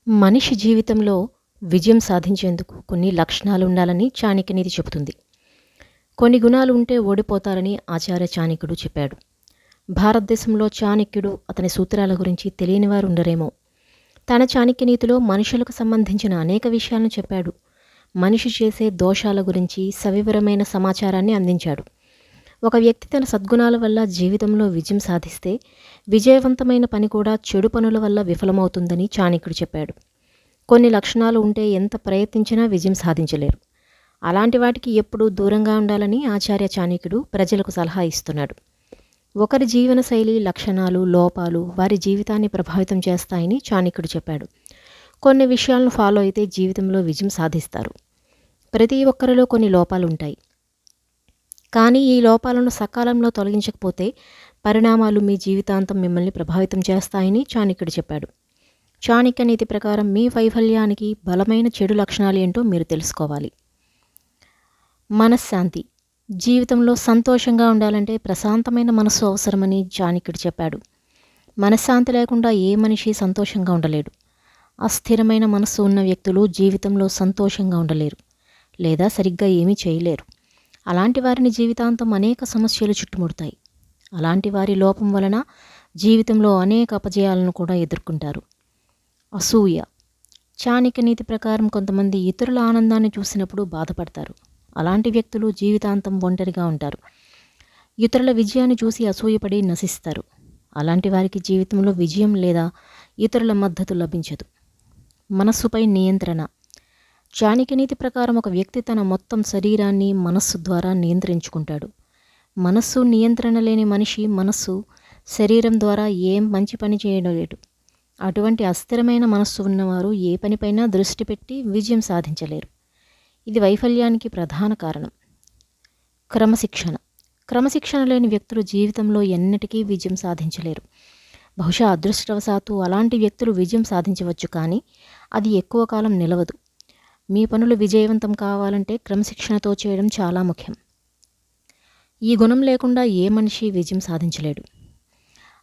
మనిషి జీవితంలో విజయం సాధించేందుకు కొన్ని లక్షణాలు ఉండాలని చాణక్యనీతి చెబుతుంది. కొన్ని గుణాలు ఉంటే ఓడిపోతారని ఆచార్య చాణక్యుడు చెప్పాడు. భారతదేశంలో చాణక్యుడు అతని సూత్రాల గురించి తెలియని వారు ఉండరేమో. తన చాణక్యనీతిలో మనుషులకు సంబంధించిన అనేక విషయాలను చెప్పాడు. మనిషి చేసే దోషాల గురించి సవివరమైన సమాచారాన్ని అందించాడు. ఒక వ్యక్తి తన సద్గుణాల వల్ల జీవితంలో విజయం సాధిస్తే విజయవంతమైన పని కూడా చెడు పనుల వల్ల విఫలమవుతుందని చాణక్యుడు చెప్పాడు. కొన్ని లక్షణాలు ఉంటే ఎంత ప్రయత్నించినా విజయం సాధించలేరు. అలాంటి వాటికి ఎప్పుడూ దూరంగా ఉండాలని ఆచార్య చాణక్యుడు ప్రజలకు సలహా ఇస్తున్నాడు. ఒకరి జీవన శైలి, లక్షణాలు, లోపాలు వారి జీవితాన్ని ప్రభావితం చేస్తాయని చాణక్యుడు చెప్పాడు. కొన్ని విషయాలను ఫాలో అయితే జీవితంలో విజయం సాధిస్తారు. ప్రతి ఒక్కరిలో కొన్ని లోపాలు ఉంటాయి. కానీ ఈ లోపాలను సకాలంలో తొలగించకపోతే పరిణామాలు మీ జీవితాంతం మిమ్మల్ని ప్రభావితం చేస్తాయని చాణక్యుడు చెప్పాడు. చాణక్య నీతి ప్రకారం మీ వైఫల్యానికి బలమైన చెడు లక్షణాలు ఏంటో మీరు తెలుసుకోవాలి. మనశ్శాంతి. జీవితంలో సంతోషంగా ఉండాలంటే ప్రశాంతమైన మనస్సు అవసరమని చాణక్యుడు చెప్పాడు. మనశ్శాంతి లేకుండా ఏ మనిషి సంతోషంగా ఉండలేడు. అస్థిరమైన మనస్సు ఉన్న వ్యక్తులు జీవితంలో సంతోషంగా ఉండలేరు లేదా సరిగ్గా ఏమీ చేయలేరు. అలాంటి వారిని జీవితాంతం అనేక సమస్యలు చుట్టుముడతాయి. అలాంటి వారి లోపం వలన జీవితంలో అనేక అపజయాలను కూడా ఎదుర్కొంటారు. అసూయ. చాణక్య నీతి ప్రకారం కొంతమంది ఇతరుల ఆనందాన్ని చూసినప్పుడు బాధపడతారు. అలాంటి వ్యక్తులు జీవితాంతం ఒంటరిగా ఉంటారు. ఇతరుల విజయాన్ని చూసి అసూయపడి నశిస్తారు. అలాంటి వారికి జీవితంలో విజయం లేదా ఇతరుల మద్దతు లభించదు. మనస్సుపై నియంత్రణ. చాణక్యనీతి ప్రకారం ఒక వ్యక్తి తన మొత్తం శరీరాన్ని మనస్సు ద్వారా నియంత్రించుకుంటాడు. మనస్సు నియంత్రణ లేని మనిషి మనస్సు, శరీరం ద్వారా ఏం మంచి పని చేయలేడు. అటువంటి అస్థిరమైన మనస్సు ఉన్నవారు ఏ పనిపైనా దృష్టి పెట్టి విజయం సాధించలేరు. ఇది వైఫల్యానికి ప్రధాన కారణం. క్రమశిక్షణ. క్రమశిక్షణ లేని వ్యక్తులు జీవితంలో ఎన్నటికీ విజయం సాధించలేరు. బహుశా అదృష్టవశాత్తు అలాంటి వ్యక్తులు విజయం సాధించవచ్చు, కానీ అది ఎక్కువ కాలం నిలవదు. మీ పనులు విజయవంతం కావాలంటే క్రమశిక్షణతో చేయడం చాలా ముఖ్యం. ఈ గుణం లేకుండా ఏ మనిషి విజయం సాధించలేడు.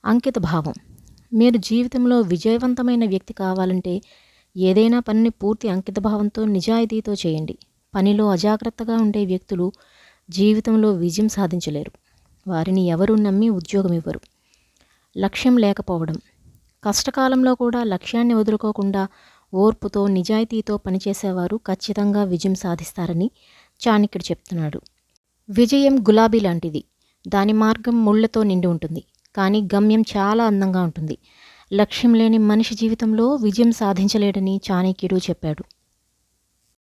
అంకిత భావం. మీరు జీవితంలో విజయవంతమైన వ్యక్తి కావాలంటే ఏదైనా పనిని పూర్తి అంకిత భావంతో, నిజాయితీతో చేయండి. పనిలో అజాగ్రత్తగా ఉండే వ్యక్తులు జీవితంలో విజయం సాధించలేరు. వారిని ఎవరూ నమ్మి ఉద్యోగం ఇవ్వరు. లక్ష్యం లేకపోవడం. కష్టకాలంలో కూడా లక్ష్యాన్ని వదులుకోకుండా ఓర్పుతో, నిజాయితీతో పనిచేసేవారు ఖచ్చితంగా విజయం సాధిస్తారని చాణక్యుడు చెప్తున్నాడు. విజయం గులాబీ లాంటిది. దాని మార్గం ముళ్లతో నిండి ఉంటుంది, కానీ గమ్యం చాలా అందంగా ఉంటుంది. లక్ష్యం లేని మనిషి జీవితంలో విజయం సాధించలేడని చాణక్యుడు చెప్పాడు.